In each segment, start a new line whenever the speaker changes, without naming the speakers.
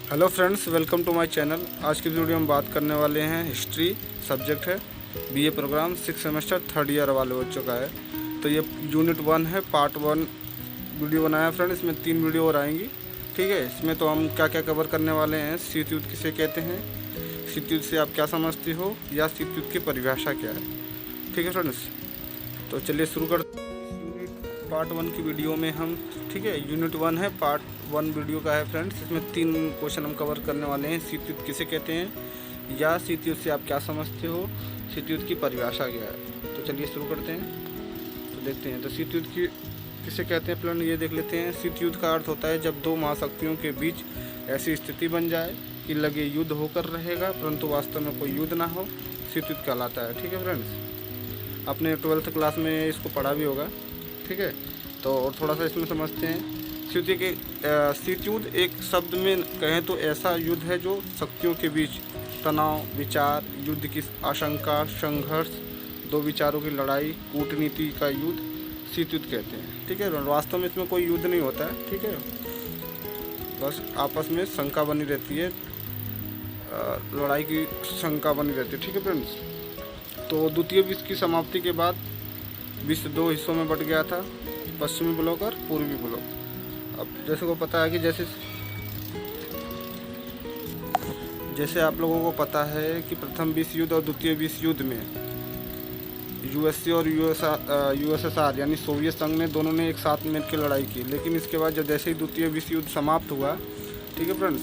Hello friends, welcome to my channel. आज की video में बात करने वाले हैं हिस्ट्री सब्जेक्ट है, BA programme 6 semester 3rd year वाले बच्चों का है। तो ये यूनिट 1 है, पार्ट 1 वीडियो बनाया फ्रेंड। इसमें 3 वीडियो और आएंगी, ठीक है। इसमें तो हम क्या क्या कवर करने वाले हैं, शीत युद्ध किसे कहते हैं, शीत युद्ध से आप क्या समझते हो, या शीत युद्ध की परिभाषा क्या है, ठीक है फ्रेंड्स। तो चलिए शुरू करते हैं पार्ट 1 की वीडियो में हम, ठीक है। यूनिट 1 है, पार्ट 1 वीडियो का है फ्रेंड्स। इसमें 3 क्वेश्चन हम कवर करने वाले हैं। शीत युद्ध किसे कहते हैं, या शीत युद्ध से आप क्या समझते हो, शीत युद्ध की परिभाषा क्या है। तो चलिए शुरू करते हैं, तो देखते हैं। तो शीत युद्ध की किसे कहते हैं फ्रेंड, ये देख लेते हैं। शीत युद्ध का अर्थ होता है जब दो महाशक्तियों के बीच ऐसी स्थिति बन जाए कि लगे युद्ध होकर रहेगा परंतु वास्तव में कोई युद्ध ना हो, शीत युद्ध कहलाता है, ठीक है फ्रेंड्स। आपने 12th क्लास में इसको पढ़ा भी होगा, ठीक है। तो और थोड़ा सा इसमें समझते हैं। शीत युद्ध एक शब्द में कहें तो ऐसा युद्ध है जो शक्तियों के बीच तनाव, विचार, युद्ध की आशंका, संघर्ष, दो विचारों की लड़ाई, कूटनीति का युद्ध शीत युद्ध कहते हैं, ठीक है। वास्तव में इसमें कोई युद्ध नहीं होता है, ठीक है। बस आपस में शंका बनी रहती है, लड़ाई की शंका बनी रहती है, ठीक है फ्रेंड्स। तो द्वितीय विश्व की समाप्ति के बाद विश्व 2 हिस्सों में बट गया था, पश्चिमी ब्लॉक और पूर्वी ब्लॉक। अब जैसे को पता है कि जैसे आप लोगों को पता है कि प्रथम विश्व युद्ध और द्वितीय विश्व युद्ध में यूएसए और यूएसएसआर यानी सोवियत संघ ने दोनों ने एक साथ मिलकर लड़ाई की। लेकिन इसके बाद जब जैसे ही द्वितीय विश्व युद्ध समाप्त हुआ, ठीक है फ्रेंड्स,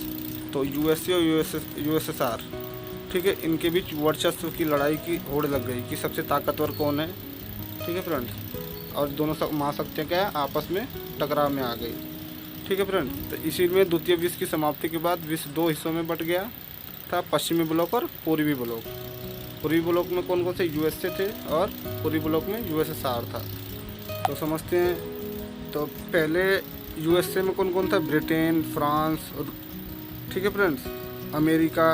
तो यूएसए और यूएसएसआर, ठीक है, इनके बीच वर्चस्व की लड़ाई की होड़ लग गई कि सबसे ताकतवर कौन है, ठीक है फ्रेंड्स। और दोनों महाशक्तियाँ क्या है, आपस में टकराव में आ गई, ठीक है फ्रेंड्स। तो इसी में द्वितीय विश्व की समाप्ति के बाद विश्व 2 हिस्सों में बट गया था, पश्चिमी ब्लॉक और पूर्वी ब्लॉक। पूर्वी ब्लॉक में कौन कौन से यूएसए थे और पूर्वी ब्लॉक में यूएसएसआर था। तो समझते हैं। तो पहले यूएसए में कौन कौन था, ब्रिटेन, फ्रांस, ठीक है फ्रेंड्स, अमेरिका,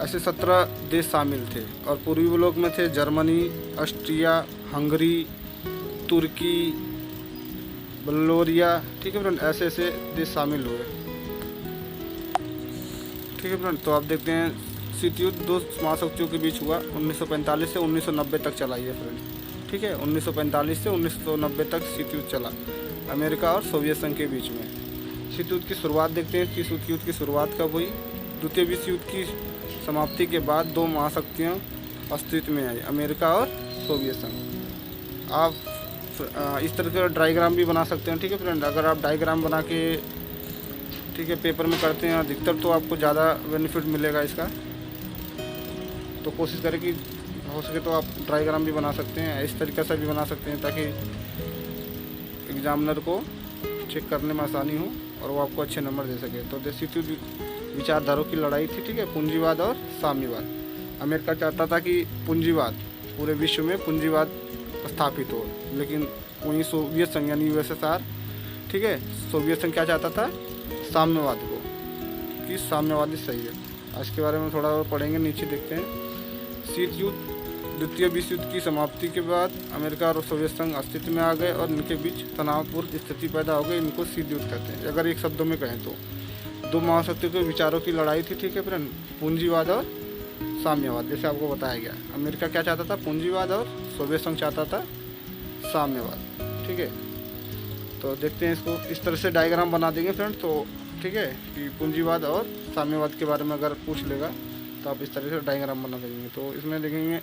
ऐसे 17 देश शामिल थे। और पूर्वी ब्लॉक में थे जर्मनी, ऑस्ट्रिया, हंगरी, तुर्की, बल्गेरिया, ठीक है फ्रेंड, ऐसे ऐसे देश शामिल हुए, ठीक है फ्रेंड। तो आप देखते हैं शीत युद्ध 2 महाशक्तियों के बीच हुआ, 1945 से 1990 तक चला ये फ्रेंड, ठीक है। 1945 से 1990 तक शीत युद्ध चला, अमेरिका और सोवियत संघ के बीच में। शीत युद्ध की शुरुआत देखते हैं कि शीत युद्ध की शुरुआत कब हुई। द्वितीय विश्व युद्ध की समाप्ति के बाद 2 महाशक्तियाँ अस्तित्व में आई, अमेरिका और सोवियत संघ। आप इस तरह का डायग्राम भी बना सकते हैं, ठीक है फ्रेंड। अगर आप डायग्राम बना के, ठीक है, पेपर में करते हैं अधिकतर, तो आपको ज़्यादा बेनिफिट मिलेगा इसका। तो कोशिश करें कि हो सके तो आप डायग्राम भी बना सकते हैं, इस तरीके से भी बना सकते हैं ताकि एग्जामिनर को चेक करने में आसानी हो और वो आपको अच्छे नंबर दे सके। तो शीत युद्ध विचारधाराओं की लड़ाई थी, ठीक है, पूंजीवाद और साम्यवाद। अमेरिका चाहता था कि पूंजीवाद, पूरे विश्व में पूंजीवाद स्थापित हो, लेकिन वहीं सोवियत संघ यानी यूएसएसआर, ठीक है, सोवियत संघ क्या चाहता था, साम्यवाद को, कि साम्यवादी सही है। आज के बारे में थोड़ा और पढ़ेंगे, नीचे देखते हैं। शीत युद्ध, द्वितीय विश्व युद्ध की समाप्ति के बाद अमेरिका और सोवियत संघ अस्तित्व में आ गए और इनके बीच तनावपूर्ण स्थिति पैदा हो गई, इनको शीत युद्ध कहते हैं। अगर एक शब्दों में कहें तो 2 महाशक्तियों के विचारों की लड़ाई थी, ठीक है फ्रेंड, पूंजीवाद और साम्यवाद। जैसे आपको बताया गया, अमेरिका क्या चाहता था, पूंजीवाद, और सोवियत संघ चाहता था साम्यवाद, ठीक है। तो देखते हैं इसको, इस तरह से डायग्राम बना देंगे फ्रेंड, तो ठीक है, कि पूंजीवाद और साम्यवाद के बारे में अगर पूछ लेगा तो आप इस तरह से डायग्राम बना देंगे। तो इसमें देखेंगे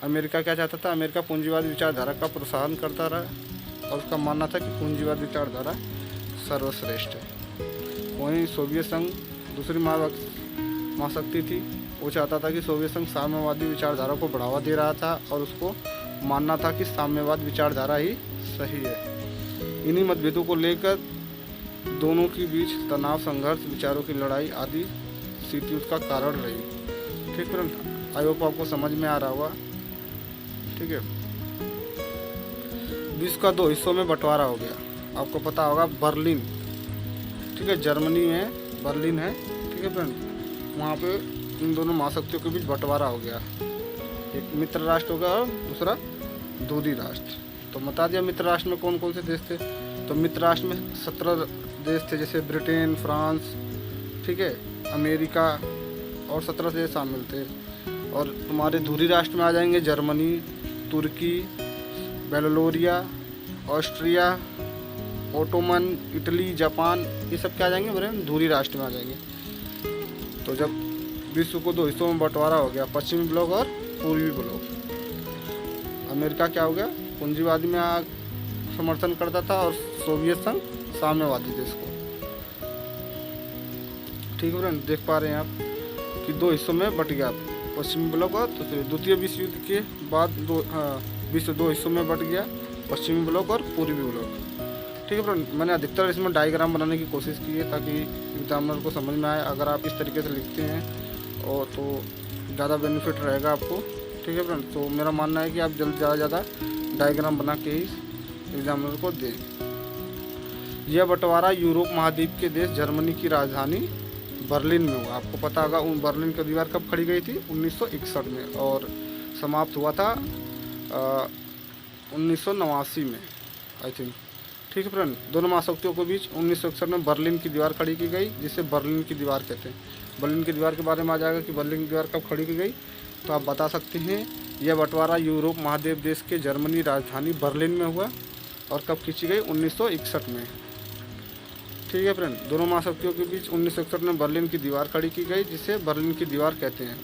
अमेरिका क्या चाहता था, अमेरिका पूंजीवाद विचारधारा का प्रोत्साहन करता रहा और उसका मानना था कि पूंजीवाद विचारधारा सर्वश्रेष्ठ है। वहीं सोवियत संघ दूसरी महाशक्ति थी, वो चाहता था कि सोवियत संघ साम्यवादी विचारधारा को बढ़ावा दे रहा था और उसको मानना था कि साम्यवाद विचारधारा ही सही है। इन्हीं मतभेदों को लेकर दोनों के बीच तनाव, संघर्ष, विचारों की लड़ाई आदि शीत युद्ध का कारण रही, ठीक फ्रेंड। आई होप आपको समझ में आ रहा होगा, ठीक है। विश्व का 2 हिस्सों में बंटवारा हो गया। आपको पता होगा बर्लिन, ठीक है, जर्मनी में बर्लिन है, ठीक है फ्रेंड, वहाँ पे इन दोनों महाशक्तियों के बीच बंटवारा हो गया। एक मित्र राष्ट्र हो गया और दूसरा दूरी राष्ट्र। तो बता दिया मित्र राष्ट्र में कौन कौन से देश थे। तो मित्र राष्ट्र में 17 देश थे, जैसे ब्रिटेन, फ्रांस, ठीक है, अमेरिका और 17 देश शामिल थे। और तुम्हारे धुरी राष्ट्र में आ जाएंगे जर्मनी, तुर्की, बेलोरिया, ऑस्ट्रिया, ओटोमन, इटली, जापान, ये सब क्या आ जाएंगे मेरे धुरी राष्ट्र में आ जाएंगे। तो जब विश्व को दो हिस्सों में बंटवारा हो गया, पश्चिमी ब्लॉक और पूर्वी ब्लॉक, अमेरिका क्या हो गया, पूंजीवादी में समर्थन करता था और सोवियत संघ साम्यवादी देश को। ठीक है फ्रेंड, देख पा रहे हैं आप कि दो हिस्सों में बट गया, पश्चिमी ब्लॉक और द्वितीय विश्व युद्ध के बाद विश्व दो हिस्सों में बट गया, पश्चिमी ब्लॉक और पूर्वी ब्लॉक। ठीक है फ्रेंड, मैंने अधिकतर इसमें डायग्राम बनाने की कोशिश की है ताकि एग्जामिनर को समझ में आए। अगर आप इस तरीके से लिखते हैं और तो ज़्यादा बेनिफिट रहेगा आपको। ठीक है फ्रेंड, तो मेरा मानना है कि आप ज़्यादा डायग्राम बना के ही एग्जामिनर को दें। यह बंटवारा यूरोप महाद्वीप के देश जर्मनी की राजधानी बर्लिन में हुआ। आपको पता होगा बर्लिन की दीवार कब खड़ी गई थी, 1961 में, और समाप्त हुआ था 1989 में आई थिंक। ठीक है फ्रेंड, दोनों महाशक्तियों के बीच 1961 में बर्लिन की दीवार खड़ी की गई, जिसे बर्लिन की दीवार कहते हैं। बर्लिन की दीवार के बारे में आ जाएगा कि बर्लिन की दीवार कब खड़ी की गई, तो आप बता सकते हैं यह बंटवारा यूरोप महाद्वीप देश के जर्मनी राजधानी बर्लिन में हुआ और कब खींची गई, 1961 में। ठीक है फ्रेंड, दोनों महाशक्तियों के बीच 1961 में बर्लिन की दीवार खड़ी की गई, जिसे बर्लिन की दीवार कहते हैं।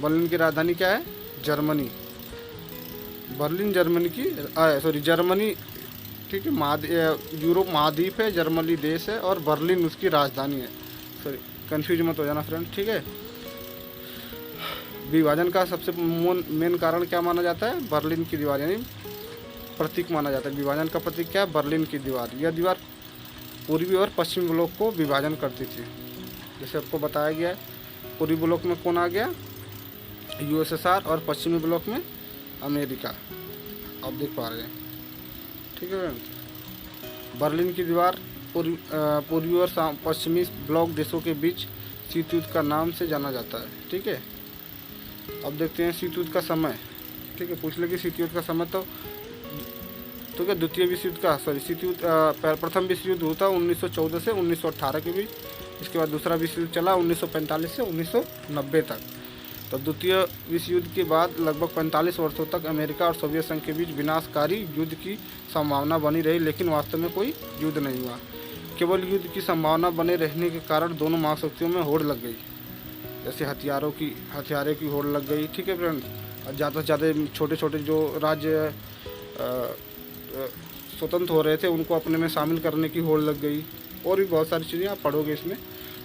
बर्लिन की राजधानी क्या है, जर्मनी। बर्लिन जर्मनी की जर्मनी, ठीक है, यूरोप महाद्वीप है, जर्मनी देश है और बर्लिन उसकी राजधानी है। सॉरी, कंफ्यूज मत हो जाना फ्रेंड। ठीक है, विभाजन का सबसे मेन कारण क्या माना जाता है, बर्लिन की दीवार, यानी प्रतीक माना जाता है। विभाजन का प्रतीक क्या है, बर्लिन की दीवार। यह दीवार पूर्वी और पश्चिमी ब्लॉक को विभाजन करती थी। जैसे आपको बताया गया है, पूर्वी ब्लॉक में कौन आ गया, यूएसएसआर, और पश्चिमी ब्लॉक में अमेरिका। आप देख पा रहे हैं। ठीक है, बर्लिन की दीवार पूर्वी और पश्चिमी ब्लॉक देशों के बीच शीत युद्ध का नाम से जाना जाता है। ठीक है, अब देखते हैं शीत युद्ध का समय। ठीक है, पूछ ले कि शीत युद्ध का समय तो क्या द्वितीय विश्व युद्ध का शीत युद्ध, प्रथम विश्व युद्ध होता 1914 से 1918 के बीच। इसके बाद दूसरा विश्व युद्ध चला 1945 से 1990 तक। तो द्वितीय विश्व युद्ध के बाद लगभग 45 वर्षों तक अमेरिका और सोवियत संघ के बीच विनाशकारी युद्ध की संभावना बनी रही, लेकिन वास्तव में कोई युद्ध नहीं हुआ। केवल युद्ध की संभावना बने रहने के कारण दोनों महाशक्तियों में होड़ लग गई, जैसे हथियारों की होड़ लग गई। ठीक है फ्रेंड, ज़्यादा से ज़्यादा छोटे छोटे जो राज्य स्वतंत्र हो रहे थे उनको अपने में शामिल करने की होड़ लग गई, और भी बहुत सारी चीज़ें आप पढ़ोगे इसमें।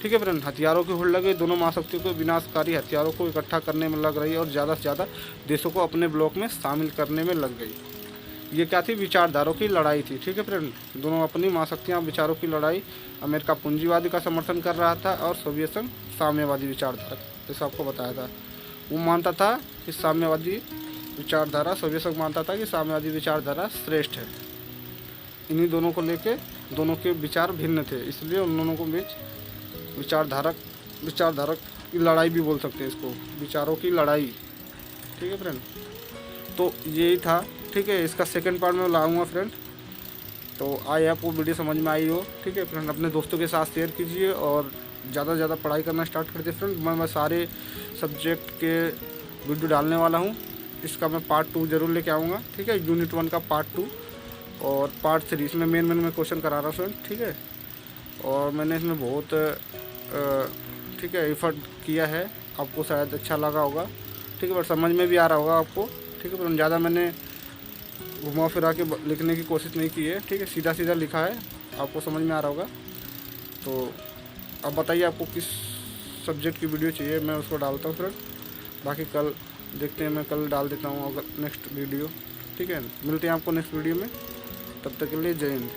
ठीक है फ्रेंड, हथियारों की होड़ लग गई, दोनों महाशक्तियों को विनाशकारी हथियारों को इकट्ठा करने में लग रही और ज़्यादा से ज़्यादा देशों को अपने ब्लॉक में शामिल करने में लग गई। ये क्या थी, विचारधारों की लड़ाई थी। ठीक है फ्रेंड, दोनों अपनी महाशक्तियाँ विचारों की लड़ाई। अमेरिका पूंजीवादी का समर्थन कर रहा था और सोवियत संघ साम्यवादी विचारधारा, जैसे आपको बताया था। वो मानता था कि साम्यवादी विचारधारा, सोवियत संघ मानता था कि साम्यवादी विचारधारा श्रेष्ठ है। इन्हीं दोनों को लेके दोनों के विचार भिन्न थे, इसलिए उन दोनों को बीच विचारधारक की लड़ाई भी बोल सकते हैं इसको, विचारों की लड़ाई। ठीक है फ्रेंड, तो यही था। ठीक है, इसका सेकंड पार्ट में लाऊंगा फ्रेंड। तो आए आपको वीडियो समझ में आई हो। ठीक है फ्रेंड, अपने दोस्तों के साथ शेयर कीजिए और ज़्यादा से ज़्यादा पढ़ाई करना स्टार्ट कर दीजिए फ्रेंड। मैं सारे सब्जेक्ट के वीडियो डालने वाला हूँ। इसका मैं पार्ट 2 जरूर लेके आऊँगा। ठीक है, यूनिट 1 का पार्ट 2 और पार्ट 3 इसमें मेन में क्वेश्चन करा रहा हूँ फ्रेंड। ठीक है, और मैंने इसमें बहुत ठीक है एफर्ट किया है, आपको शायद अच्छा लगा होगा। ठीक है, बट समझ में भी आ रहा होगा आपको। ठीक है, पर ज़्यादा मैंने घुमा फिरा के लिखने की कोशिश नहीं की है। ठीक है, सीधा सीधा लिखा है, आपको समझ में आ रहा होगा। तो अब बताइए आपको किस सब्जेक्ट की वीडियो चाहिए, मैं उसको डालता हूँ फ्रेंड। बाकी कल देखते हैं, मैं कल डाल देता हूँ अगर नेक्स्ट वीडियो। ठीक है, मिलते हैं आपको नेक्स्ट वीडियो में, तब तक के लिए जय हिंद।